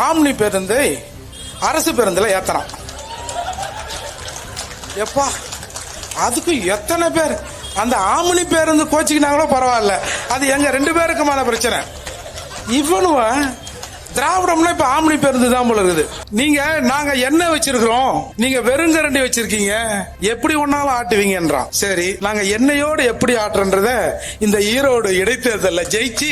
Omni பேருந்தை அரசு பேருந்துல ஏத்தறான். எப்பா அதுக்கு எத்தனை பேர் அந்த ஆம்னி பேருந்து கோச்சிக்கினாங்களோ பரவாயில்ல, அது எங்க 2 பேருக்குமான பிரச்சனை. இவனுவ திராவிடம்னா இப்ப ஆம்னி பேருந்து தான் போல இருக்குது. நாங்க என்ன வச்சிருக்கிறோம், நீங்க வெறுங்கரண்டி வச்சிருக்கீங்க, எப்படி ஒன்னாலும் ஆட்டுவீங்கன்றான். சரி, நாங்க எண்ணெயோடு எப்படி ஆட்டுறன்றத இந்த ஈரோடு இடைத்தேர்தலில் ஜெயிச்சு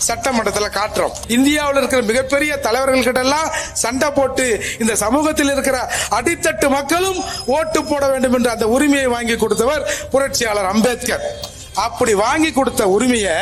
சட்டமன்றத்தில் காட்டுறோம். இந்தியாவில் இருக்கிற மிகப்பெரிய தலைவர்கள் கிட்ட எல்லாம் சண்டை போட்டு இந்த சமூகத்தில் இருக்கிற அடித்தட்டு மக்களும் ஓட்டு போட வேண்டும் என்ற அந்த உரிமையை வாங்கி கொடுத்தவர் புரட்சியாளர் அம்பேத்கர். அப்படி வாங்கி கொடுத்த உரிமையை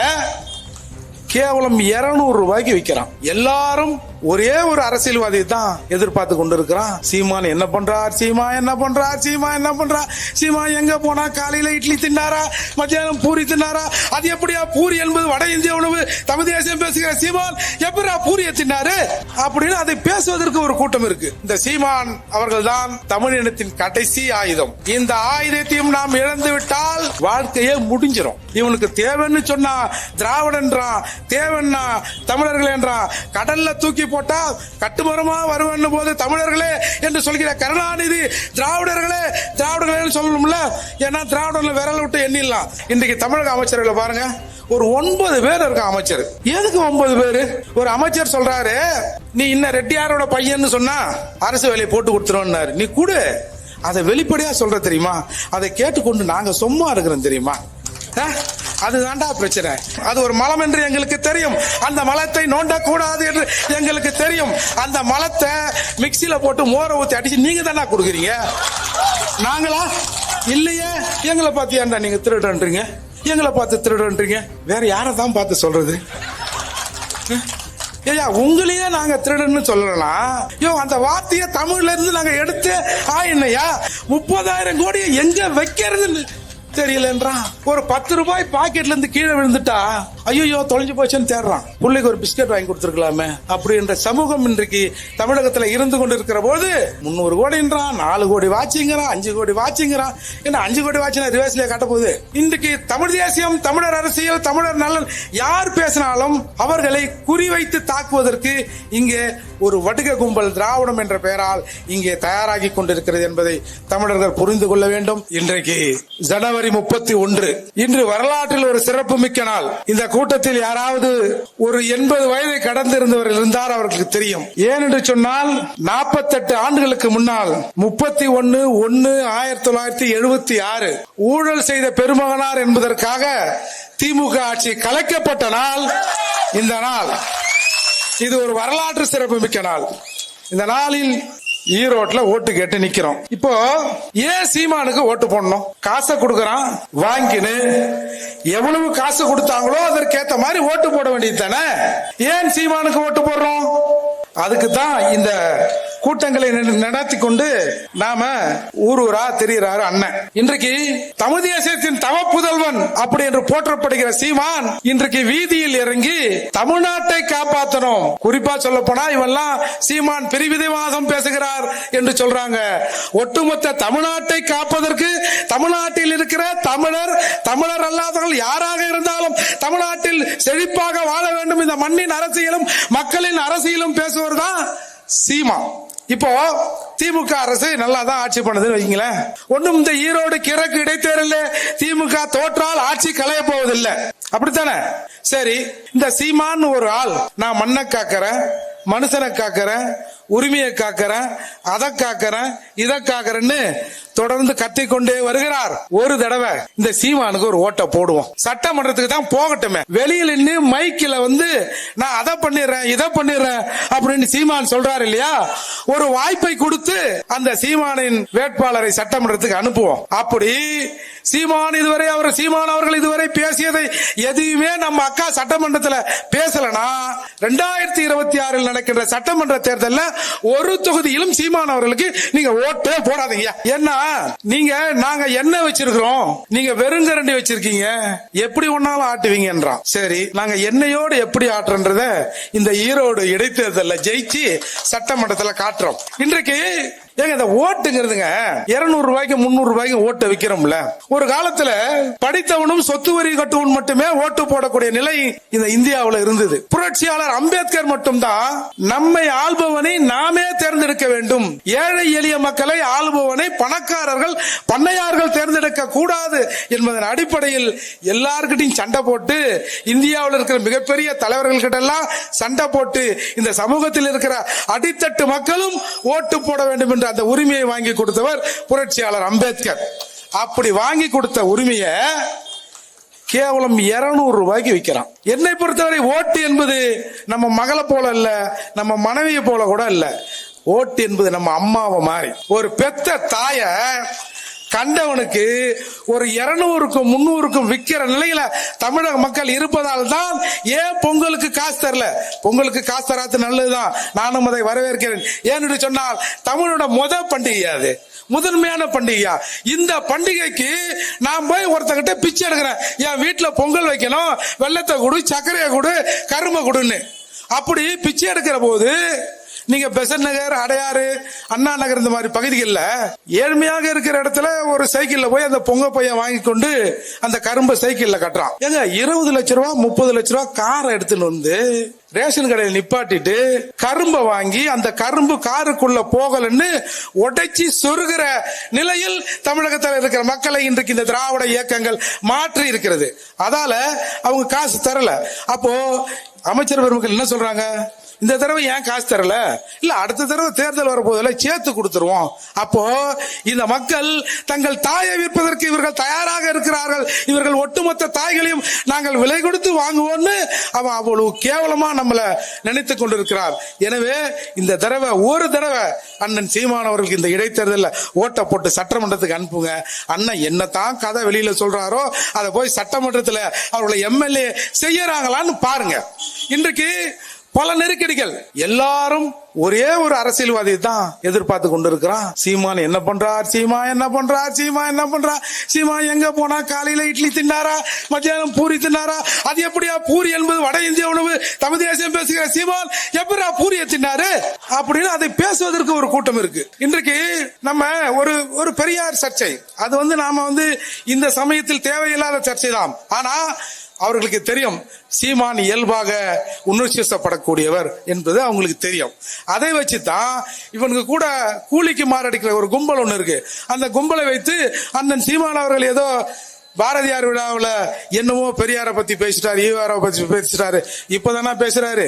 கேவலம் 200 ரூபாய்க்கு விற்கிறான். எல்லாரும் ஒரே ஒரு அரசியல்வாதி தான் எதிர்பார்த்து கொண்டிருக்கிறான். சீமான் என்ன பண்றார், சீமா என்ன பண்றார், சீமா என்ன பண்றார், சீமா எங்க போனா காலையில இட்லி தின்னாரா, மத்தியானம் பூரி தின்னாரா, அது எப்படியா பூரி என்பது வட இந்திய உணவு, தமிழ் தேசியம் பேசுகிற சீமான் எப்படியா பூரியை தின்னாரு அப்படின்னு அதை பேசுவதற்கு ஒரு கூட்டம் இருக்கு. இந்த சீமான் அவர்கள் தான் தமிழ் இனத்தின் கடைசி ஆயுதம். இந்த ஆயுதத்தையும் நாம் இழந்து விட்டால் வாழ்க்கையே முடிஞ்சிடும். இவனுக்கு தேவைன்னு சொன்னா திராவிடன்றான், தேவன்னா தமிழர்கள் என்றான். கடல்ல தூக்கி போட்டா கட்டுமரமா வருவன் போது தமிழர்களே என்று சொல்கிற கருணாநிதி திராவிடர்களே திராவிடர்களே சொல்லணும்ல, ஏன்னா திராவிடர்ல விரல் விட்டு எண்ணிடலாம். இன்றைக்கு தமிழக அமைச்சர்களை பாருங்க, ஒரு 9 பேர் இருக்க அமைச்சர். எதுக்கு 9 பேரு? ஒரு அமைச்சர் சொல்றாரு, நீ இன்னும் ரெட்டியாரோட பையன் சொன்னா அரசு வேலையை போட்டு கொடுத்துருவாரு, நீ கூட அதை வெளிப்படையா சொல்ற தெரியுமா? அதை கேட்டுக்கொண்டு நாங்க சும்மா இருக்கிறோம் தெரியுமா? அதுதான்டா பிரச்சனை. அது ஒரு மலம் என்று எங்களுக்கு தெரியும், அந்த மலத்தை நோண்டக்கூடாது என்று எங்களுக்கு தெரியும். அந்த மலத்தை மிக்சியில போட்டு மோரை ஊத்தி அடிச்சு நீங்க தானே கொடுக்குறீங்க, நாங்களா இல்லையே. எங்களை பார்த்து ஏன்டா நீங்க திருடுன்றீங்க, எங்களை பார்த்து திருடுன்றீங்க, வேற யாரை தான் பார்த்து சொல்றது? ஐயா உங்களையே நாங்க திருடன்னு சொல்லலாம். அந்த வார்த்தையை தமிழ்ல இருந்து நாங்க எடுத்து என்னையா 30,000 கோடி எங்க வைக்கிறதுன்னு தெரியலன்றான். ஒரு 10 ரூபாய் பாக்கெட்ல இருந்து கீழே விழுந்துட்டா ஐயோ தொலைஞ்சு போச்சுன்னு தேடுறான். பிள்ளைக்கு ஒரு பிஸ்கட் வாங்கி கொடுத்துருக்கலாமே அப்படின்ற சமூகம் இன்றைக்கு தமிழகத்துல இருந்து கொண்டு இருக்கிற போது 300 கோடின்றான், 4 கோடி வாட்சிங்கிறான், 5 கோடி வாட்சிங்கிறான். என்ன 5 கோடி வாட்சினா ரிவர்ஸ்லயே காட்ட போகுது. இன்றைக்கு தமிழ் தேசியம், தமிழர் அரசியல், தமிழர் நலன் யார் பேசினாலும் அவர்களை குறிவைத்து தாக்குவதற்கு இங்கே ஒரு வடுக கும்பல் திராவிடம் என்ற பெயரால் இங்கே தயாராகி கொண்டிருக்கிறது என்பதை தமிழர்கள் புரிந்து கொள்ள வேண்டும். இன்றைக்கு ஜனவரி 31 இன்று வரலாற்றில் ஒரு சிறப்பு மிக்க நாள். இந்த கூட்டத்தில் யாராவது ஒரு 80 வயதை கடந்திருந்தவர் இருந்தார், அவர்களுக்கு தெரியும். ஏன் என்று சொன்னால் 48 ஆண்டுகளுக்கு முன்னால் 31/1/1976 ஊழல் செய்த பெருமகனார் என்பதற்காக திமுக ஆட்சி கலைக்கப்பட்ட நாள் இந்த நாள். இது ஒரு வரலாற்று சிறப்பு மிக்க நாள். இந்த நாளில் ஈரோட்ல ஓட்டு கேட்டு நிக்கிறோம். இப்போ ஏன் சீமானுக்கு ஓட்டு போடணும்? காசை கொடுக்கறான், வாங்கினு எவ்வளவு காசு கொடுத்தாங்களோ அதற்கேத்த மாதிரி ஓட்டு போட வேண்டியது தானே. ஏன் சீமானுக்கு ஓட்டு போடுறோம்? அதுக்கு தான் இந்த கூட்டங்களை நடத்தி கொண்டு நாம ஊரூரா தெரிகிறாரு அண்ணன். இன்றைக்கு தமிழ் தேசியத்தின் தவ புதல்வன் அப்படி என்று போற்றப்படுகிற சீமான் இன்றைக்கு வீதியில் இறங்கி தமிழ்நாட்டை காப்பாற்றணும். குறிப்பா சொல்ல போனா இவெல்லாம் சீமான் பிரிவினைவாதம் பேசுகிறார் என்று சொல்றாங்க. ஒட்டுமொத்த தமிழ்நாட்டை காப்பதற்கு தமிழ்நாட்டில் இருக்கிற தமிழர் அல்லாதவர்கள் யாராக இருந்தாலும் தமிழ்நாட்டில் செழிப்பாக வாழ வேண்டும், இந்த மண்ணின் அரசியலும் மக்களின் அரசியலும் பேசுவர் தான் சீமா. இப்போ திமுக அரசு நல்லா தான் ஆட்சி பண்ணுதுன்னு வைங்களேன். ஒண்ணும் இந்த ஈரோடு கிழக்கு இடைத்தேர்தலில் திமுக தோற்றால் ஆட்சி களைய போவதில்லை, அப்படித்தானே? சரி, இந்த சீமான் ஒரு ஆள், நான் மண்ணை காக்கிறேன், மனுஷனை காக்கிறேன், உரிமையை காக்கிறேன், அதை காக்கிறேன், இதை காக்கிறேன்னு தொடர்ந்து கத்திக்கொண்டே வருகிறார். ஒரு தடவை இந்த சீமானுக்கு ஒரு ஓட்டை போடுவோம். சட்டமன்றத்துக்கு தான் போகட்டுமே, வெளியில் நின்று மைக்கில நான் அதை பண்ணிடுறேன் இதை பண்ணிடுறேன் அப்படின்னு சீமான் சொல்றாரு இல்லையா, ஒரு வாய்ப்பை கொடுத்து அந்த சீமானின் வேட்பாளரை சட்டமன்றத்துக்கு அனுப்புவோம். அப்படி சீமான் அவர்கள் இதுவரை பேசியதை எதையுமே நம்ம அக்கா சட்டமன்றத்தில் பேசலனா 2026 நடக்கின்ற சட்டமன்ற தேர்தலில் ஒரு தொகுதியிலும் சீமான் அவர்களுக்கு நீங்க ஓட்டே போடாதீங்க. ஏன்னா நாங்க என்ன வச்சிருக்கிறோம், நீங்க வெறுங்கரண்டி வச்சிருக்கீங்க, எப்படி ஒன்னாலும் ஆட்டுவீங்கன்றான். சரி, நாங்க எண்ணெயோடு எப்படி ஆட்டுறன்றத இந்த ஈரோடு இடைத்தேர்தலில் ஜெயிச்சு சட்டமன்றத்தில் காட்டுறோம். இன்றைக்கு ஏங்க இந்த ஓட்டுங்கிறதுங்க 200 ரூபாய்க்கு 300 ரூபாய்க்கு ஓட்டு விக்கிறோம்ல. ஒரு காலத்துல படித்தவனும் சொத்து வரி கட்டுவன் மட்டுமே ஓட்டு போடக்கூடிய நிலை இந்த இந்தியாவுல இருந்தது. புரட்சியாளர் அம்பேத்கர் மட்டும்தான் நம்மை ஆள்பவனை நாமே தேர்ந்தெடுக்க வேண்டும், ஏழை எளிய மக்களை ஆள்பவனை பணக்காரர்கள் பண்ணையார்கள் தேர்ந்தெடுக்க கூடாது என்பதன் அடிப்படையில் எல்லார்கிட்டையும் சண்டை போட்டு, இந்தியாவில் இருக்கிற மிகப்பெரிய தலைவர்கள் கிட்ட எல்லாம் சண்டை போட்டு, இந்த சமூகத்தில் இருக்கிற அடித்தட்டு மக்களும் ஓட்டு போட வேண்டும் என்ற அந்த உரிமையை வாங்கி கொடுத்தவர் புரட்சியாளர் அம்பேத்கர். அப்படி வாங்கி கொடுத்த உரிமையை கேவலம் 200 ரூபாய்க்கு விற்கிறான். என்னை பொறுத்தவரை ஓட்டு என்பது நம்ம மகளை போல இல்ல, நம்ம மனைவியை போல கூட இல்ல. ஓட்டு என்பது நம்ம அம்மாவை மாதிரி. ஒரு பெத்த தாய கண்டவனுக்கு ஒரு 200க்கும் 300க்கும் விற்கிற நிலையில தமிழக மக்கள் இருப்பதால் தான் ஏன் பொங்கலுக்கு காசு தரல. பொங்கலுக்கு காசு தராது நல்லதுதான், நானும் அதை வரவேற்கிறேன். ஏன்னு சொன்னால் தமிழோட பண்டிகை அது, முதன்மையான பண்டிகையா. இந்த பண்டிகைக்கு நான் போய் ஒருத்தங்கிட்ட பிச்சை எடுக்கிறேன், என் வீட்டுல பொங்கல் வைக்கணும், வெள்ளத்தை கொடு, சர்க்கரையை கொடு, கரும்பை கொடுன்னு. அப்படி பிச்சை எடுக்கிற போது நீங்க பெசன்ட் நகர், அடையாறு, அண்ணா நகர் இந்த மாதிரி பகுதிகளில் ஏழ்மையாக இருக்கிற இடத்துல ஒரு சைக்கிள்ல போய் அந்த பொங்க பையன் வாங்கி கொண்டு அந்த கரும்பு சைக்கிள்ல கட்டுறான். ஏங்க 20 லட்ச ரூபா 30 லட்ச ரூபா காரை எடுத்துன்னு வந்து ரேஷன் கடையில் நிப்பாட்டிட்டு கரும்பை வாங்கி அந்த கரும்பு காருக்குள்ள போகலன்னு உடைச்சி சொருகிற நிலையில் தமிழகத்தில் இருக்கிற மக்களை இன்றைக்கு இந்த திராவிட இயக்கங்கள் மாற்றி இருக்கிறது. அதால அவங்க காசு தரல. அப்போ அமைச்சர் பெருமக்கள் என்ன சொல்றாங்க, இந்த தடவை ஏன் காசு தரல, இல்ல அடுத்த தடவை தேர்தல் வரப்போதில்லை சேர்த்து கொடுத்துருவோம். அப்போ இந்த மக்கள் தங்கள் தாயை விற்பதற்கு இவர்கள் தயாராக இருக்கிறார்கள், இவர்கள் ஒட்டுமொத்த தாய்களையும் நாங்கள் விலை கொடுத்து வாங்குவோம்னு அவன் அவ்வளவு கேவலமா நம்மள நினைத்துக் கொண்டிருக்கிறார். எனவே இந்த தடவை ஒரு தடவை அண்ணன் சீமான் அவர்களுக்கு இந்த இடைத்தேர்தலில் ஓட்டை போட்டு சட்டமன்றத்துக்கு அனுப்புங்க. அண்ணன் என்னத்தான் கதை வெளியில சொல்றாரோ அதை போய் சட்டமன்றத்தில் அவர்களை எம்எல்ஏ செய்யறாங்களான்னு பாருங்க. இன்றைக்கு பல நெருக்கடிகள், எல்லாரும் ஒரே ஒரு அரசியல்வாதி தான் எதிர்பார்த்து கொண்டிருக்கிறான். சீமான் என்ன பண்றார், சீமா என்ன பண்றார், சீமா என்ன பண்றார், சீமா எங்க போனா காலையில இட்லி தின்னாரா, மத்தியானம் பூரி தின்னாரா, அது எப்படியா பூரி என்பது வட இந்திய உணவு, தமிழ் தேசியம் பேசுகிற சீமான் எப்படா பூரியை தின்னாரு அப்படின்னு அதை பேசுவதற்கு ஒரு கூட்டம் இருக்கு. இன்றைக்கு நம்ம ஒரு பெரியார் சர்ச்சை, அது நாம இந்த சமயத்தில் தேவையில்லாத சர்ச்சை தான். ஆனா அவர்களுக்கு தெரியும் சீமான் இயல்பாக உணர்ச்சிவசப்படக்கூடியவர் என்பது அவங்களுக்கு தெரியும். அதை வச்சுதான் இவனுக்கு கூட கூலிக்கு மாரடிக்கிற ஒரு கும்பல் ஒண்ணு இருக்கு. அந்த கும்பலை வைத்து அண்ணன் சீமான் அவர்கள் ஏதோ பாரதியார் விழாவில் என்னமோ பெரியாரை பத்தி பேசிட்டாரு, ஈவாரை பத்தி பேசிட்டாரு. இப்பதானா பேசுறாரு,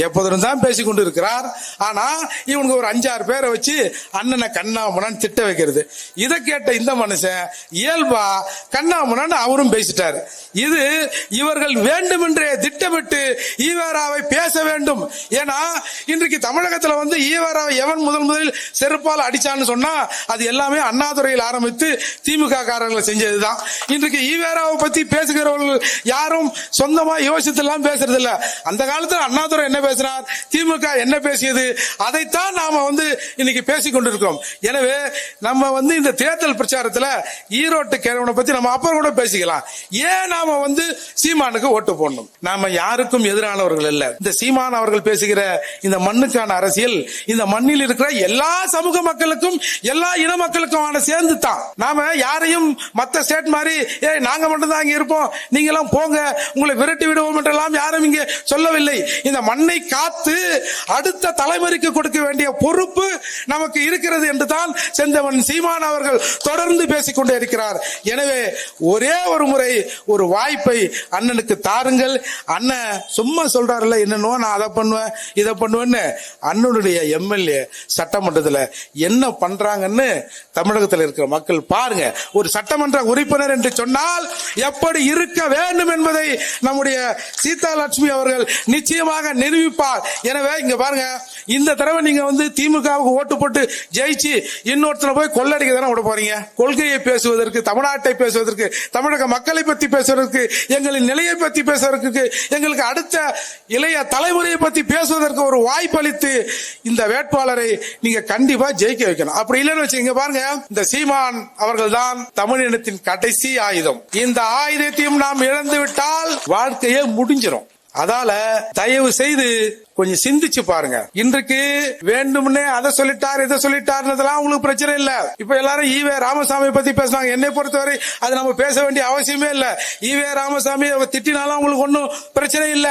எப்போதும் தான் பேசி கொண்டு இருக்கிறார். ஆனா இவனுக்கு ஒரு 5-6 பேரை வச்சு அண்ணனை கண்ணாமணன் திட்ட வைக்கிறது. இதை கேட்ட இந்த மனுஷன் இயல்பா கண்ணாமணன் அவரும் பேசிட்டாரு. இது இவர்கள் வேண்டுமென்றே திட்டமிட்டு ஈவேராவை பேச வேண்டும். ஏன்னா இன்றைக்கு தமிழகத்தில் ஈவேராவை எவன் முதலில் செருப்பால் அடிச்சான்னு சொன்னா அது எல்லாமே அண்ணாதுரையில் ஆரம்பித்து திமுக காரர்கள் செஞ்சதுதான். இன்றைக்கு ஈவேராவை பத்தி பேசுகிறவர்கள் யாரும் சொந்தமா யோசித்தெல்லாம் பேசுறது இல்ல. அந்த காலத்துல அண்ணாதுரை என்ன பேசினார், திமுக என்ன பேசியது, அதைத்தான் நாம இன்னைக்கு பேசிக் கொண்டிருக்கிறோம். எனவே நம்ம இந்த தேர்தல் பிரச்சாரத்துல ஈரோட்டு கேரவனை பத்தி நம்ம அப்புறம் கூட பேசிக்கலாம். ஏன் நாம சீமானுக்கு ஓட்டு போடணும்? நாம யாருக்கும் எதிரானவர்கள் இல்ல. இந்த சீமான் அவர்கள் பேசுகிற இந்த மண்ணுக்கான அரசியல் இந்த மண்ணில் இருக்கிற எல்லா சமூக மக்களுக்கும் எல்லா இன மக்களுக்கும் சேர்ந்து தான். நாம யாரையும் மத்த ஸ்டேட் மாதிரி நாங்க மட்டும் தான் இங்க இருப்போம், நீங்க எல்லாம் போங்க, உங்களை விரட்டி விடுவோம் என்றெல்லாம் யாரும் இங்கே சொல்லவில்லை. இந்த மண்ணை காத்து அடுத்த தலைமுறைக்கு கொடுக்க வேண்டிய பொறுப்பு நமக்கு இருக்கிறது என்று தான் செந்தமன் சீமான் அவர்கள் தொடர்ந்து பேசிக்கொண்டே இருக்கிறார். எனவே ஒரே ஒரு முறை ஒரு வாய்ப்பை அண்ணனுக்கு தாருங்கள். அண்ணன் சும்மா சொல்றாருல்ல, என்னன்னோ நான் அதை பண்ணுவேன் இதை பண்ணுவேன்னு. அண்ணனுடைய எம்எல்ஏ சட்டமன்றத்தில் என்ன பண்றாங்கன்னு தமிழகத்தில் இருக்கிற மக்கள் பாருங்க. ஒரு சட்டமன்ற உறுப்பினர் என்று சொன்னால் எப்படி இருக்க வேண்டும் என்பதை நம்முடைய சீதா லட்சுமி அவர்கள் நிச்சயமாக நிரூபிப்பார். எனவே இங்க பாருங்க, இந்த தடவை நீங்க திமுகவுக்கு ஓட்டு போட்டு ஜெயிச்சு இன்னொருத்தர போய் கொள்ளடிக்க தானே விட போறீங்க. கொள்கையை பேசுவதற்கு, தமிழ்நாட்டை பேசுவதற்கு, தமிழக மக்களை பத்தி பேசுவதற்கு, எங்களின் நிலையை பத்தி பேசுவதற்கு, எங்களுக்கு அடுத்த இளைய தலைமுறையை பத்தி பேசுவதற்கு ஒரு வாய்ப்பு அளித்து இந்த வேட்பாளரை நீங்க கண்டிப்பா ஜெயிக்க வைக்கணும். அப்படி இல்லைன்னு வச்சுங்க பாருங்க, இந்த சீமான் அவர்கள் தான் தமிழ் இனத்தின் கடைசி ஆயுதம். இந்த ஆயுதத்தையும் நாம் இழந்து விட்டால் வாழ்க்கையே முடிஞ்சிடும். அதால தயவு செய்து கொஞ்சம் சிந்திச்சு பாருங்க. இன்றைக்கு வேண்டும்னே அதை சொல்லிட்டார் இதை சொல்லிட்டாருன்றதெல்லாம் உங்களுக்கு பிரச்சனை இல்ல. இப்ப எல்லாரும் ஈவே ராமசாமி பத்தி பேசுறாங்க. என்னை பொறுத்தவரை அது நம்ம பேச வேண்டிய அவசியமே இல்ல. ஈவே ராமசாமி திட்டினாலும் உங்களுக்கு ஒன்னும் பிரச்சனை இல்ல.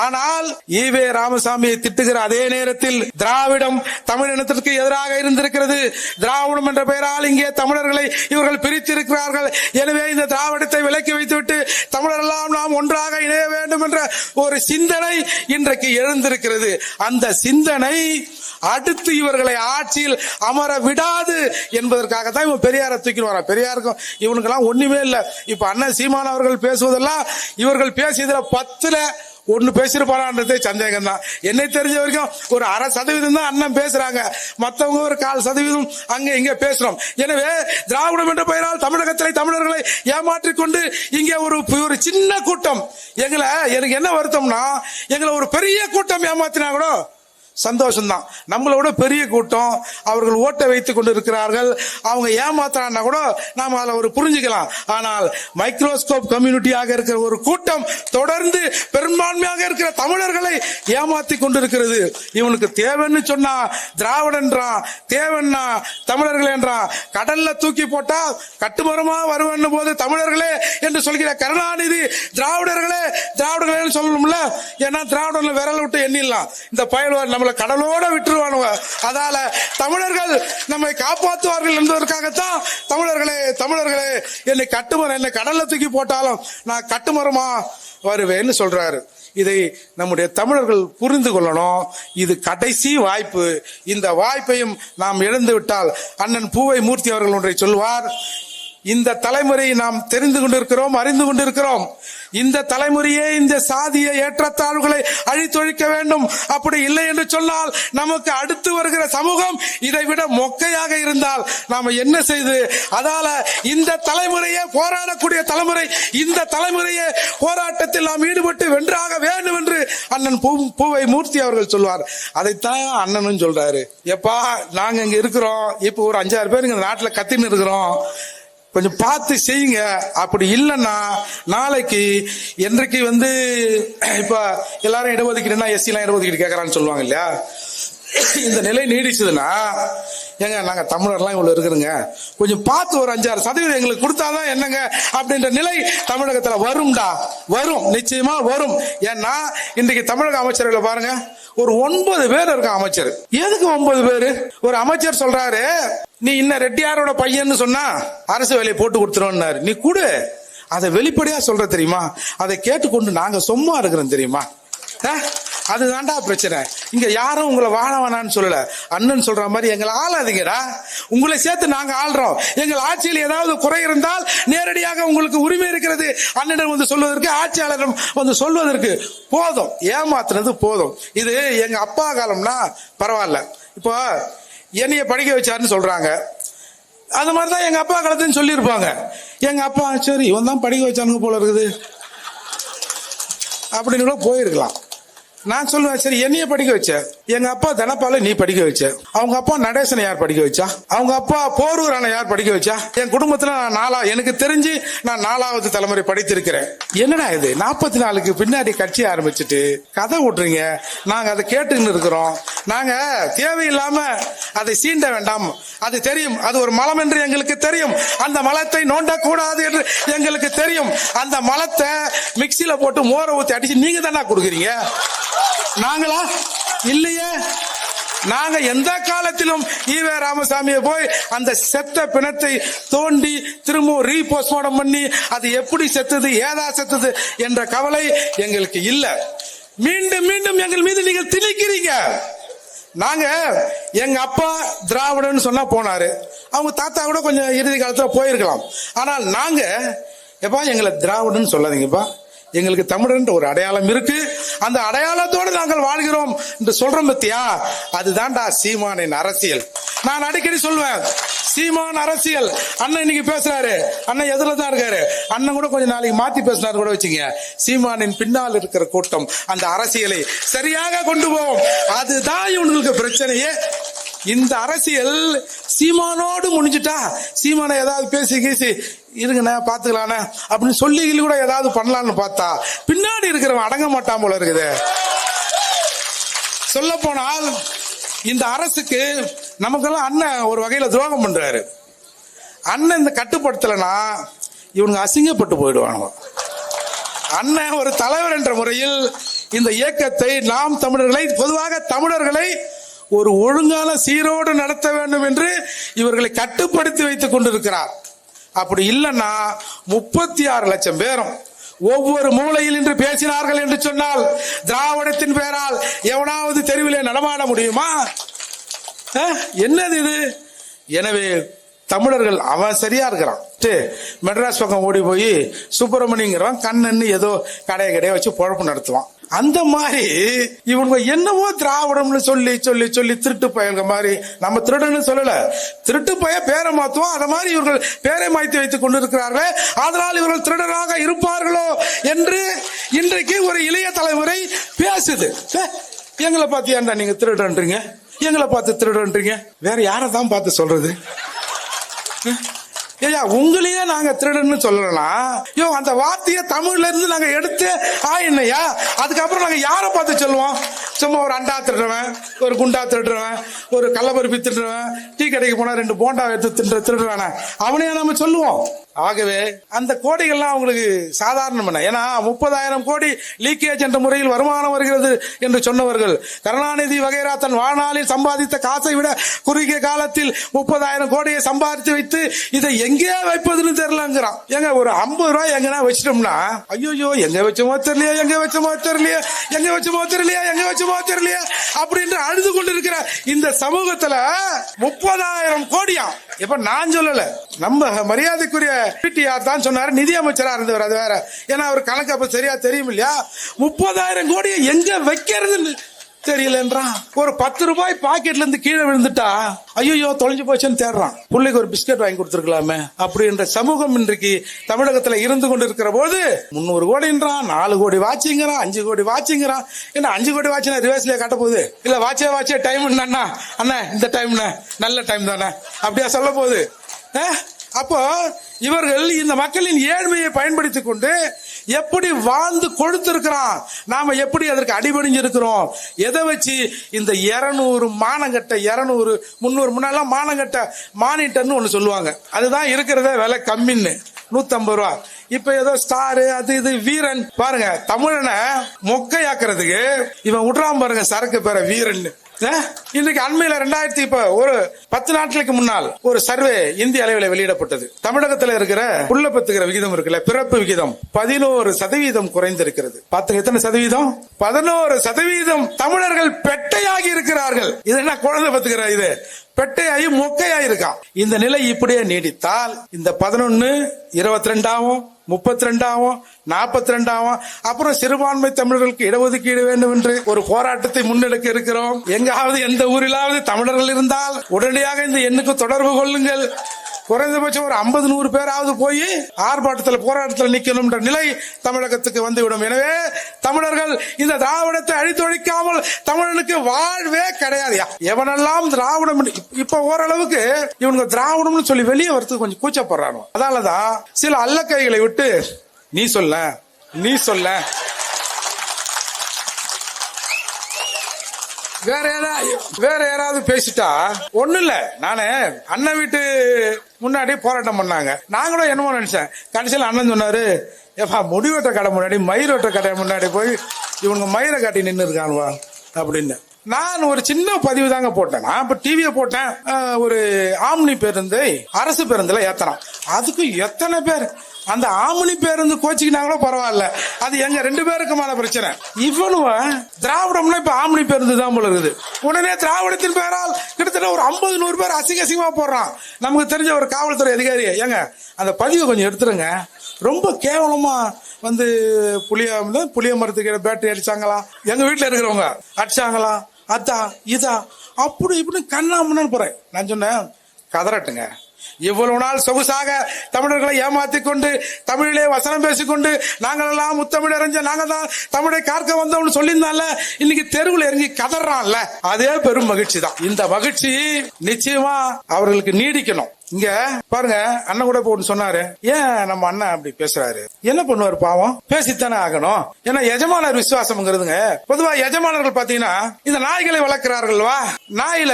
ஆனால் ஈவே ராமசாமியை திட்டுகிற அதே நேரத்தில் திராவிடம் தமிழ் இனத்திற்கு எதிராக இருந்திருக்கிறது. திராவிடம் என்ற பெயரால் இங்கே தமிழர்களை இவர்கள் பிரித்திருக்கிறார்கள். எனவே இந்த திராவிடத்தை விலக்கி வைத்துவிட்டு தமிழரெல்லாம் நாம் ஒன்றாக இணைய வேண்டும் என்ற ஒரு சிந்தனை இன்றைக்கு எழுந்திருக்கிறது. அந்த சிந்தனை அடுத்து இவர்களை ஆட்சியில் அமர விடாது என்பதற்காக தான் இவன் பெரியாரை தூக்கி வர. பெரியாருக்கும் இவனுக்கெல்லாம் ஒண்ணுமே இல்ல. இப்ப அண்ணன் சீமான் அவர்கள் பேசுவதெல்லாம் இவர்கள் பேசியதுல 10ல் 1 பேசிருப்பாரான்றதே சந்தேகம் தான். என்னை தெரிஞ்ச வரைக்கும் ஒரு 1/2% தான் அண்ணன் பேசுறாங்க. மற்றவங்க ஒரு 1/4% அங்க இங்க பேசுறோம். எனவே திராவிடம் என்ற பெயரால் தமிழகத்திலே தமிழர்களை ஏமாற்றிக் கொண்டு இங்கே ஒரு சின்ன கூட்டம் எனக்கு என்ன வருத்தம்னா, எங்களை ஒரு பெரிய கூட்டம் ஏமாத்தினா கூட சந்தோஷம் தான். நம்மளோட பெரிய கூட்டம் அவர்கள் ஓட்டை வைத்துக் கொண்டு இருக்கிறார்கள். அவங்க ஏமாத்துறான்னா கூட நாம அதை ஒரு புரிஞ்சுக்கலாம். ஆனால் மைக்ரோஸ்கோப் கம்யூனிட்டியாக இருக்கிற ஒரு கூட்டம் தொடர்ந்து பெரும்பான்மையாக இருக்கிற தமிழர்களை ஏமாத்தி கொண்டிருக்கிறது. இவனுக்கு தேவைன்னு சொன்னா திராவிடன்றான், தேவைன்னா தமிழர்கள் என்றான். கடல்ல தூக்கி போட்டா கட்டுமரமா வருவன்னு போது தமிழர்களே என்று சொல்கிற கருணாநிதி திராவிடர்களே சொல்லணும்ல. ஏன்னா திராவிடர்ல விரல் விட்டு எண்ணிடலாம். இந்த பயல்வார் நம்ம கடலோட விட்டுருவானுவ. அதால தமிழர்கள் நம்மை காப்பாற்றுவார்கள் என்பதற்காகத்தான் தமிழர்களே என்னை கடல்ல தூக்கி போட்டாலும் நான் கட்டுமரமா வருவேன்னு சொல்றாரு. இதை நம்முடைய தமிழர்கள் புரிந்து கொள்ளணும். இது கடைசி வாய்ப்பு. இந்த வாய்ப்பையும் நாம் இழந்து விட்டால் அண்ணன் பூவை மூர்த்தி அவர்கள் ஒன்றை சொல்வார். இந்த தலைமுறை நாம் தெரிந்து கொண்டிருக்கிறோம், அறிந்து கொண்டிருக்கிறோம். இந்த தலைமுறையே இந்த சாதிய ஏற்றத்தாழ்வுகளை அழித்தொழிக்க வேண்டும். அப்படி இல்லை என்று சொன்னால் நமக்கு அடுத்து வருகிற சமூகம் இதை விட மொக்கையாக இருந்தால் நாம என்ன செய்து, அதால இந்த தலைமுறையே போராடக்கூடிய தலைமுறை, இந்த தலைமுறையே போராட்டத்தில் நாம் ஈடுபட்டு வென்றாக வேண்டும் என்று அண்ணன் பூவை மூர்த்தி அவர்கள் சொல்வார். அதைத்தான் அண்ணனும் சொல்றாரு. எப்பா நாங்க இங்க இருக்கிறோம், இப்ப ஒரு 5-6 பேர் இந்த நாட்டுல கத்தின்னு இருக்கிறோம், கொஞ்சம் பார்த்து செய்யுங்க. அப்படி இல்லைன்னா நாளைக்கு என்றைக்கு இப்ப எல்லாரும் இடஒதுக்கீடுனா எஸ்சி எல்லாம் இடஒதுக்கீடு கேட்கறான்னு சொல்லுவாங்க இல்லையா, இந்த நிலை நீடிச்சதுன்னா ஏங்க நாங்க தமிழர்லாம் இவ்வளவு இருக்கிறோங்க, கொஞ்சம் பார்த்து ஒரு 5-6% எங்களுக்கு கொடுத்தாதான் என்னங்க அப்படின்ற நிலை தமிழகத்துல வரும்டா, வரும், நிச்சயமா வரும். ஏன்னா இன்றைக்கு தமிழக அமைச்சர்களை பாருங்க, ஒரு 9 பேர் இருக்கான் அமைச்சர். எதுக்கு 9 பேரு? ஒரு அமைச்சர் சொல்றாரு, நீ இன்னும் ரெட்டியாரோட பையன்னு சொன்னா அரசு வேலையை போட்டு கொடுத்துருவாரு. நீ கூட அதை வெளிப்படையா சொல்ற தெரியுமா? அதை கேட்டுக்கொண்டு நாங்க சும்மா இருக்கிறோம் தெரியுமா? அதுதான்டா பிரச்சனை. இங்க யாரும் உங்களை வாழ வேணான்னு சொல்லல. அண்ணன் சொல்ற மாதிரி எங்களை ஆளாதீங்கடா, உங்களை சேர்த்து நாங்க ஆள்றோம். எங்கள் ஆட்சியில் ஏதாவது குறை இருந்தால் நேரடியாக உங்களுக்கு உரிமை இருக்கிறது அண்ணன் சொல்வதற்கு, ஆட்சியாளரிடம் சொல்வதற்கு. போதும், ஏமாத்துனது போதும். இது எங்க அப்பா காலம்னா பரவாயில்ல. இப்போ என்னைய படிக்க வச்சாருன்னு சொல்றாங்க, அது மாதிரிதான் எங்க அப்பா காலத்துன்னு சொல்லியிருப்பாங்க. எங்க அப்பா சரி இவன் தான் படிக்க வச்சானுங்க போல இருக்குது அப்படின்னு கூட போயிருக்கலாம். நான் சொல்லுவேன், சரி என்னைய படிக்க வச்ச, எங்க அப்பா தனப்பால நீ படிக்க வச்ச, அவங்க அப்பா நடேசனை யார் படிக்க வச்சா, அவங்க அப்பா போரூரான யார் படிக்க வச்சா, என் குடும்பத்துல நான் எனக்கு தெரிஞ்சு நான் 4வது தலைமுறை படித்திருக்கிறேன். என்னடா இது 44க்கு பின்னாடி கட்சி ஆரம்பிச்சுட்டு கதை விட்டுறீங்க, நாங்க அதை கேட்டுன்னு இருக்கிறோம். நாங்க தேவையில்லாம அதை சீண்ட வேண்டாம், அது தெரியும், அது ஒரு மலம் என்று எங்களுக்கு தெரியும், அந்த மலத்தை நோண்டக்கூடாது என்று எங்களுக்கு தெரியும். அந்த மலத்தை மிக்சியில போட்டு மோரை ஊத்தி அடிச்சு நீங்க தானே கொடுக்குறீங்க, நாங்களா இல்லையே. நாங்க எந்த காலத்திலும் ஈவே ராமசாமியை போய் அந்த செத்த பிணத்தை தோண்டி திரும்ப ரீபோஸ்ட்மார்டம் பண்ணி அது எப்படி செத்தது ஏதா செத்தது என்ற கவலை எங்களுக்கு இல்ல. மீண்டும் மீண்டும் எங்கள் மீது நீங்கள் திணிக்கிறீங்க. நாங்க எங்க அப்பா திராவிடன்னு சொன்னா போனாரு, அவங்க தாத்தா கூட கொஞ்சம் இறுதி காலத்துல போயிருக்கலாம். ஆனால் நாங்க எப்பா எங்களை திராவிடன்னு சொல்லாதீங்கப்பா, எங்களுக்கு தமிழன் ஒரு அடையாளம் இருக்கு, அந்த அடையாளத்தோடு நாங்கள் வாழ்கிறோம் என்று சொல்றோம் பத்தியா, அதுதான்டா சீமானின் அரசியல். நான் அடிக்கடி சொல்வேன், சீமான் அரசியல். அண்ணன் இன்னைக்கு பேசுறாரு, அண்ணன் எதுலதான் இருக்காரு, அண்ணன் கூட கொஞ்சம் நாளைக்கு மாத்தி பேசினாரு கூட வச்சுங்க. சீமானின் பின்னால் இருக்கிற கூட்டம் அந்த அரசியலை சரியாக கொண்டு போவோம். அதுதான் இவங்களுக்கு பிரச்சனையே. இந்த அரசியல் சீமானோடு முடிஞ்சுட்டா, சீமானை ஏதாவது பேசி கீசி இருங்கண்ணே பாத்துக்கலாண்ணே அப்படின்னு சொல்லி கூட ஏதாவது பண்ணலான்னு பார்த்தா பின்னாடி இருக்கிறவன் அடங்க மாட்டான் போல இருக்குது. சொல்ல போனால் இந்த அரசுக்கு நமக்கெல்லாம் அண்ணன் ஒரு வகையில துரோகம் பண்றாரு. அண்ணன் இந்த கட்டுப்படுத்தலைன்னா இவனுங்க அசிங்கப்பட்டு போயிடுவாங்க. அண்ணன் ஒரு தலைவர் என்ற முறையில் இந்த இயக்கத்தை, நாம் தமிழர்களை, பொதுவாக தமிழர்களை ஒரு ஒழுங்கான சீரோடு நடத்த வேண்டும் என்று இவர்களை கட்டுப்படுத்தி வைத்துக் கொண்டிருக்கிறார். அப்படி இல்லைன்னா 36 லட்சம் பேரும் ஒவ்வொரு மூலையில் இன்று பேசினார்கள் என்று சொன்னால் திராவிடத்தின் பெயரால் எவனாவது தெருவிலே நடமாட முடியுமா? என்னது இது? எனவே தமிழர்கள் அவன் சரியா இருக்கிறான், மெட்ராஸ் பக்கம் ஓடி போய் சுப்பிரமணியங்கிறவன் கண்ணன்னு ஏதோ கடையை வச்சு பொழப்பு நடத்துவான். அந்த மாதிரி இவங்க என்னவோ திராவிடம்னு சொல்லி சொல்லி சொல்லி திருட்டு பயல்க மாதிரி, நம்ம திருடன்னு சொல்லல, திருட்டு பய பேரை மாத்துவோம், அத மாதிரி இவர்கள் பேரை மாற்றி வைத்துக் கொண்டிருக்கிறார்கள். அதனால் இவர்கள் திருடராக இருப்பார்களோ என்று இன்றைக்கு ஒரு இளைய தலைமுறை பேசுது. எங்களை பார்த்து ஏன்டா நீங்க திருடன்றீங்க, எங்களை பார்த்து திருடன்றீங்க, வேற யாரை தான் பார்த்து சொல்றது? ஐயா, உங்களையே நாங்க திருடன்னு சொல்லலாம். யோ, அந்த வார்த்தையை தமிழ்ல இருந்து நாங்க எடுத்து என்னையா, அதுக்கப்புறம் நாங்க யாரை பார்த்து சொல்லுவோம்? சும்மா ஒரு அண்டா திருடுறவன், ஒரு குண்டா திருடுறவன், ஒரு கள்ளப்பருப்பி திருடுறவன், டீ கடைக்கு போனா 2 போண்டா எடுத்து திருடுறான அவனையா நம்ம சொல்லுவோம்? ஆகவே அந்த கோடிகள்லாம் அவங்களுக்கு சாதாரணம். ஏன்னா 30,000 கோடி லீக்கேஜ் என்ற முறையில் வருமானம் வருகிறது என்று சொன்னவர்கள், கருணாநிதி வகைரா தன் வாழ்நாளில் சம்பாதித்த காசை விட குறுகிய காலத்தில் 30,000 கோடியை சம்பாதித்து வைத்து இதை எங்கே வைப்பதுன்னு தெரியலங்கிறான். எங்க ஒரு 50 ரூபாய் எங்கன்னா வச்சிட்டோம்னா, ஐயோ எங்க வச்சோமோ தெரியலையா, எங்க வச்சோமோ தெரியலையா, எங்க வச்சோமோ தெரியலையா, எங்க வச்சோமோ தெரியலையா அப்படின்னு அழுது கொண்டிருக்கிற இந்த சமூகத்துல 30,000 கோடியா? இப்ப நான் சொல்லல, நம்ம மரியாதைக்குரிய பிடிஆர் தான் சொன்னாரு, நிதி அமைச்சரா இருந்தவர், அது வேற. ஏன்னா அவர் கணக்கு அப்ப சரியா தெரியும் இல்லையா? 30,000 கோடியை எங்க வைக்கிறதுன்னு தெரியலன்றான். ஒரு 10 ரூபாய் பாக்கெட்ல இருந்து கீழே விழுந்துட்டா ஐயோ தொலைஞ்சு போச்சுன்னு தேடுறான். பிள்ளைக்கு ஒரு பிஸ்கட் வாங்கி கொடுத்துருக்கலாமே அப்படின்ற சமூகம் இன்றைக்கு தமிழகத்துல இருந்து கொண்டு இருக்கிற போது 300 கோடின்றான், 4 கோடி வாட்சிங்கிறான், 5 கோடி வாட்சிங்கிறான். என்ன 5 கோடி வாட்சினா ரிவர்ஸ்லயே காட்ட போகுது? இல்ல வாட்சே டைம் அண்ணா இந்த டைம் நல்ல டைம் தானே அப்படியா சொல்ல போகுது? அப்போ இவர்கள் இந்த மக்களின் ஏழ்மையை பயன்படுத்திக் கொண்டு எப்படி வாழ்ந்து கொடுத்திருக்கிறான், நாம எப்படி அதற்கு அடிபணிஞ்சிருக்கிறோம், எதை வச்சு இந்த 200 மானங்கட்ட 200 300 முன்னாலாம் மானங்கட்ட மானிட்டர்னு ஒண்ணு சொல்லுவாங்க, அதுதான் இருக்கிறத விலை கம்மின்னு 150 ரூபா. இப்ப ஏதோ ஸ்டாரு அது இது வீரன் பாருங்க, தமிழனை மொக்கையாக்குறதுக்கு இவன் விட்றான் பாருங்க சரக்கு பேர வீரன். இன்றைக்கு அண்மையில 2000 இப்ப ஒரு 10 நாட்களுக்கு முன்னால் ஒரு சர்வே இந்திய அளவில் வெளியிடப்பட்டது. தமிழகத்தில் இருக்கிற புள்ள பெத்துக்கிற விகிதம் இருக்குல்ல, பிறப்பு விகிதம் 11% குறைந்திருக்கிறது. பார்த்து எத்தனை சதவீதம்? 11% தமிழர்கள் பெட்டையாகி இருக்கிறார்கள். இது என்ன குழந்தை பெத்துக்கிற, இது பெட்டையாகி மொக்கையாகி இருக்கான். இந்த நிலை இப்படியே நீடித்தால் இந்த 11 22 ஆகும், 32 ஆகும், 42 ஆகும். அப்புறம் சிறுபான்மை தமிழர்களுக்கு இடஒதுக்கீடு வேண்டும் என்று ஒரு போராட்டத்தை முன்னெடுக்க இருக்கிறோம். எங்காவது எந்த ஊரிலாவது தமிழர்கள் இருந்தால் உடனடியாக இந்த எண்ணுக்கு தொடர்பு கொள்ளுங்கள். குறைந்தபட்சம் ஒரு 50-100 பேராவது போய் ஆர்ப்பாட்டத்தில் போராட்டத்தில் நிக்கணும் என்ற நிலை தமிழகத்துக்கு வந்துவிடும். எனவே தமிழர்கள் இந்த திராவிடத்தை அழித்தொழிக்காமல் தமிழனுக்கு வாழ்வே கிடையாது. எவனெல்லாம் திராவிடம் இப்ப ஓரளவுக்கு இவனுக்கு திராவிடம்னு சொல்லி வெளியே வரதுக்கு கொஞ்சம் கூச்சப்படுறானோ, அதனாலதான் சில அல்லக்கைகளை விட்டு நீ சொல்ல வேற யாராவது பேசிட்டா ஒண்ணு இல்ல. நானு அண்ணன் வீட்டு முன்னாடி போராட்டம் பண்ணாங்க, நாங்களும் என்னமோ நினைச்சேன். கடைசியில் அண்ணன் சொன்னாரு, ஏப்பா முடிவெட்ட கடை முன்னாடி மயிரோட்ட கடை முன்னாடி போய் இவங்க மயிரை காட்டி நின்று இருக்கானுவா அப்படின்னு. நான் ஒரு சின்ன பதிவு தாங்க போட்டேன். நான் இப்ப டிவியை போட்டேன், ஒரு ஆம்னி பேருந்து அரசு பேருந்துல ஏத்தலாம். அதுக்கு எத்தனை பேர் அந்த ஆம்னி பேருந்து கோச்சிக்கினாங்களோ பரவாயில்ல, அது எங்க 2 பேருக்குமான பிரச்சனை. இவனுவ திராவிடம்னா இப்ப ஆம்னி பேருந்து தான் போல இருக்குது. உடனே திராவிடத்தின் பேரால் கிட்டத்தட்ட ஒரு 50-100 பேர் அசிங்கமா போடுறான். நமக்கு தெரிஞ்ச ஒரு காவல்துறை அதிகாரி, ஏங்க அந்த பதிவை கொஞ்சம் எடுத்துருங்க, ரொம்ப கேவலமா வந்து புளிய மரத்துக்கு பேட்டரி அடிச்சாங்களா, எங்க வீட்டுல இருக்கிறவங்க அடிச்சாங்களா, அதா இதா அப்படி இப்படி கண்ணாமன்னு போறேன். நான் சொன்னேன், கதறட்டுங்க, இவ்வளவு நாள் சொகுசாக தமிழர்களை ஏமாத்திக் கொண்டு தமிழிலே வசனம் பேசிக்கொண்டு நாங்கள் எல்லாம் முத்தமிழறிஞ்ச நாங்க தான் தமிழை காக்க வந்தோம்னு சொல்லியிருந்தால, இன்னைக்கு தெருவில் இறங்கி கதறான்ல, அதே பெரும் மகிழ்ச்சி தான். இந்த மகிழ்ச்சி நிச்சயமா அவர்களுக்கு நீடிக்கணும். இங்க பாருங்க, அண்ணன் கூட போட்டு சொன்னாரு, ஏன் நம்ம அண்ணன் அப்படி பேசுறாரு, என்ன பண்ணுவாரு பாவம், பேசித்தானே ஆகணும். ஏன்னா எஜமானர் விசுவாசம்ங்கிறதுங்க. பொதுவா எஜமானர்கள் பாத்தீங்கன்னா இந்த நாய்களை வளர்க்கிறார்கள்வா, நாயில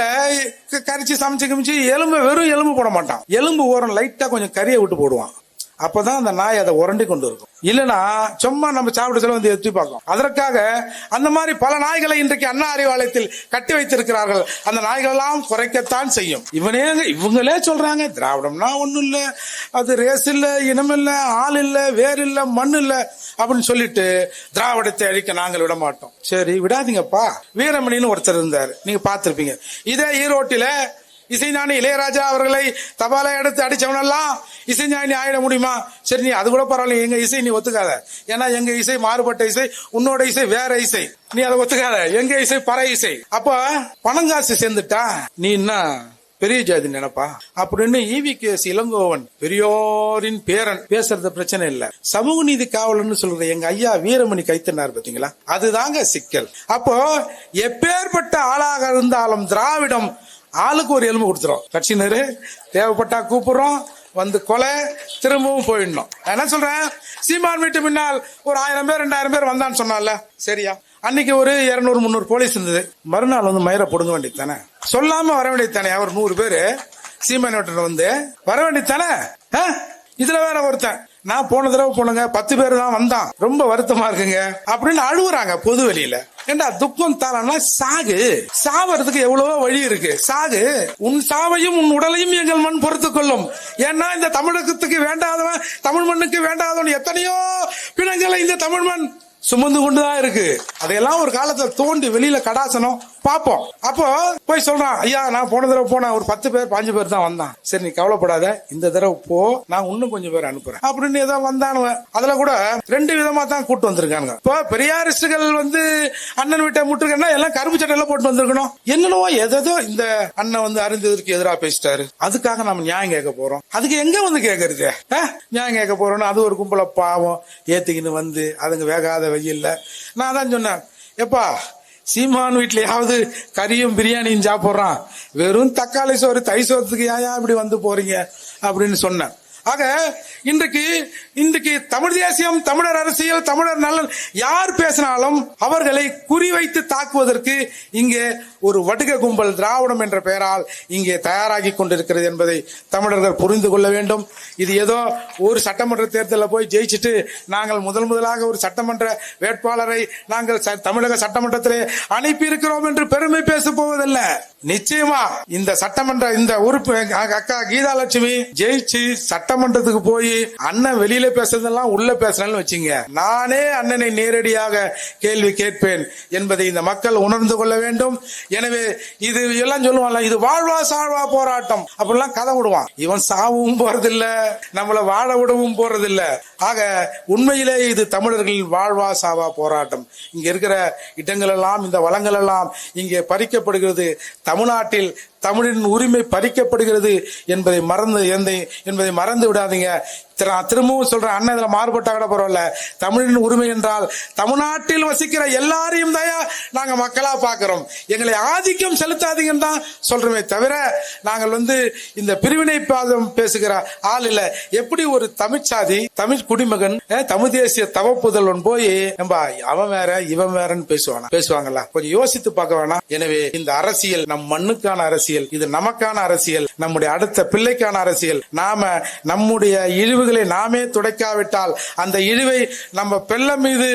கரிச்சு சமைச்சு கிமிச்சு எலும்பு வெறும் எலும்பு போட மாட்டான், எலும்பு ஓரம் லைட்டா கொஞ்சம் கறியை விட்டு போடுவான். அப்பதான் அந்த நாய் அதை உரண்டி கொண்டு இருக்கும். இல்லனா சும்மா நம்ம சாப்பிட சொல்ல வந்து எத்தி பார்க்கும். அதற்காக அந்த மாதிரி பல நாய்களை இன்றைக்கு அண்ணா அறிவாலயத்தில் கட்டி வைத்திருக்கிறார்கள். அந்த நாய்கள் எல்லாம் குறைக்கத்தான் செய்யும். இவங்களே சொல்றாங்க, திராவிடம்னா ஒண்ணும் இல்ல, அது ரேஸ் இல்ல, இனம் இல்ல, ஆள் இல்ல, வேர் இல்ல, மண் இல்ல அப்படின்னு சொல்லிட்டு திராவிடத்தை அழிக்க நாங்கள் விட மாட்டோம். சரி விடாதீங்கப்பா. வீரமணின்னு ஒருத்தர் இருந்தாரு, நீங்க பாத்திருப்பீங்க. இதே ஈரோட்டில இசைஞானி இளையராஜா அவர்களை தபாலை எடுத்து அடிச்சவனெல்லாம் இசைஞானி ஆயிட முடியுமா? சரி, நீ அது கூட பரவாயில்ல, எங்க இசை நீ ஒத்துக்காத, ஏன்னா எங்க இசை மாறுபட்ட இசை, உன்னோட இசை வேற இசை, நீ அதை ஒத்துக்காத, எங்க இசை பறை இசை. அப்ப பணங்காசு சேர்ந்துட்டா நீ என்ன பெரிய ஜாதி நினைப்பா அப்படின்னு EVKS இளங்கோவன் பெரியோரின் பேரன் பேசுறது பிரச்சனை இல்ல. சமூக நீதி காவலன்னு சொல்ற எங்க ஐயா வீரமணி கைத்தனார் பாத்தீங்களா, அதுதாங்க சிக்கல். அப்போ எப்பேற்பட்ட ஆளாக இருந்தாலும் திராவிடம் ஆளுக்கு ஒரு எலும்பு கொடுத்துரும். கட்சியினரு தேவைப்பட்டா கூப்பிடுறோம், வந்து கொலை, திரும்பவும் போயிடணும். என்ன சொல்றேன், சீமான் வீட்டு முன்னால் ஒரு 1000 பேர் 2000 பேர் வந்தான்னு சொன்னால, சரியா, அன்னைக்கு ஒரு 200-300 போலீஸ் இருந்தது. மறுநாள் வந்து மயிரை பொடுங்க வேண்டியது தானே, சொல்லாம வர வேண்டியது தானே. அவர் 100 பேரு சீமான் வீட்டு வந்து வர வேண்டியது தானே. இதுல வேற ஒருத்தன், நான் போன தடவை போனுங்க 10 பேர் தான் வந்தான், ரொம்ப வருத்தமா இருக்குங்க அப்படின்னு அழுகுறாங்க பொது வெளியில. ஏண்டா துக்கம் தானா, சாகு, சாவறதுக்கு எவ்வளவோ வழி இருக்கு, சாகு. உன் சாவையும் உன் உடலையும் எங்கள் மண் பொறுத்துக் கொள்ளும். ஏன்னா இந்த தமிழகத்துக்கு வேண்டாதவன், தமிழ் மண்ணுக்கு வேண்டாதவன் எத்தனையோ பிணங்களை இந்த தமிழ் மண் சுமந்து கொண்டுதான் இருக்கு. அதையெல்லாம் ஒரு காலத்துல தோண்டி வெளியில கடாசனம் பாப்போம். அப்போ போய் சொல்றான், ஐயா நான் போன தடவை போனேன், ஒரு 10 பேர் 5 பேர் தான் வந்தான். சரி நீ கவலைப்படாத, இந்த தடவை போ, நான் இன்னும் கொஞ்சம் பேர் அனுப்புறேன் அப்படின்னு ஏதோ வந்தானுவன். அதுல கூட 2 விதமா தான் கூட்டு வந்திருக்காங்க. இப்போ பெரியாரிஸ்டுகள் வந்து அண்ணன் வீட்டை முட்டுருக்கா எல்லாம் கருப்பு சட்டையில போட்டு வந்திருக்கணும். என்னவோ எதோ இந்த அண்ணன் வந்து அறிந்ததற்கு எதிராக பேசிட்டாரு, அதுக்காக நம்ம நியாயம் கேட்க போறோம். அதுக்கு எங்க வந்து கேட்கறது, நியாயம் கேட்க போறோம்னு அது ஒரு கும்பல பாவம் ஏத்திக்கின்னு வந்து அதுங்க வேகாத வெயில்ல. நான் தான் சொன்னேன், எப்பா சீமான் வீட்லயாவது கறியும் பிரியாணியும் சாப்பிடுறான், வெறும் தக்காளி சோறு தை சோறதுக்கு ஏன் இப்படி வந்து போறீங்க அப்படின்னு சொன்னேன். ஆக இன்றைக்கு தமிழ் தேசியம், தமிழர் அரசியல், தமிழர் நலன் யார் பேசினாலும் அவர்களை குறிவைத்து தாக்குவதற்கு இங்கே ஒரு வடுக கும்பல் திராவிடம் என்ற பெயரால் இங்கே தயாராகி கொண்டிருக்கிறது என்பதை தமிழர்கள் புரிந்து கொள்ள வேண்டும். இது ஏதோ ஒரு சட்டமன்ற தேர்தலில் போய் ஜெயிச்சுட்டு நாங்கள் முதலாக ஒரு சட்டமன்ற வேட்பாளரை நாங்கள் தமிழக சட்டமன்றத்திலே அனுப்பி இருக்கிறோம் என்று பெருமை பேச போவதில்ல. நிச்சயமா இந்த சட்டமன்ற இந்த உறுப்பு அக்கா கீதாலட்சுமி ஜெயிச்சு சட்டமன்றத்துக்கு போய் அண்ணன் வெளியில பேசுறதெல்லாம் உள்ள பேசுறேன்னு வச்சுங்க, நானே அண்ணனை நேரடியாக கேள்வி கேட்பேன் என்பதை இந்த மக்கள் உணர்ந்து கொள்ள வேண்டும். எனவே இது எல்லாம் சொல்லுவாங்க, இது வாழ்வா சாழ்வா போராட்டம் அப்படிலாம் கதை விடுவான். இவன் சாவும் போறதில்ல, நம்மள வாழ விடவும் போறதில்ல. ஆக உண்மையிலே இது தமிழர்களின் வாழ்வா சாவா போராட்டம். இங்க இருக்கிற இடங்கள் எல்லாம், இந்த வளங்கள் எல்லாம் இங்கே பறிக்கப்படுகிறது. தமிழ்நாட்டில் தமிழின் உரிமை பறிக்கப்படுகிறது என்பதை மறந்து விடாதீங்க. திரும்பவும் சொல்றேன், அண்ணன் இதுல மாறுபட்டா கூட பரவாயில்ல, தமிழின் உரிமை என்றால் தமிழ்நாட்டில் வசிக்கிற எல்லாரையும் தான் நாங்க மக்களா பாக்குறோம். எங்களை ஆதிக்கம் செலுத்தாதீங்கன்னு தான் சொல்றோமே தவிர நாங்கள் வந்து இந்த பிரிவினை பாதம் பேசுகிற ஆள் இல்ல. எப்படி ஒரு தமிழ்ச்சாதி, தமிழ் குடிமகன், தமிழ் தேசிய தவப்புதல்வன் போய் அவன் வேற இவன் வேறன்னு பேசுவாங்களா? கொஞ்சம் யோசித்து பார்க்க வேணாம். எனவே இந்த அரசியல் நம் மண்ணுக்கான அரசியல், இது நமக்கான அரசியல், நம்முடைய அடுத்த பிள்ளைக்கான அரசியல். நாம நம்முடைய இழிவுகளை நாமே துடைக்காவிட்டால் அந்த இழிவை நம்ம பிள்ளை மீது,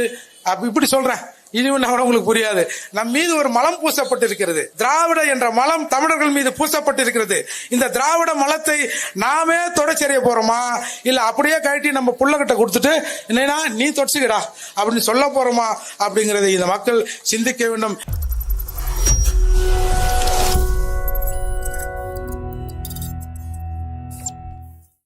இப்படி சொல்றேன், இழிவு உங்களுக்கு புரியாது, நம் மீது ஒரு மலம் பூசப்பட்டிருக்கிறது. திராவிட என்ற மலம் தமிழர்கள் மீது பூசப்பட்டிருக்கிறது. இந்த திராவிட மலத்தை நாமே தொடச்செறிய போறோமா, இல்ல அப்படியே கழட்டி நம்ம புள்ளகிட்ட கொடுத்துட்டு என்னன்னா நீ தொடச்சுக்கடா அப்படின்னு சொல்ல போறோமா அப்படிங்கறதை இந்த மக்கள் சிந்திக்க வேண்டும்.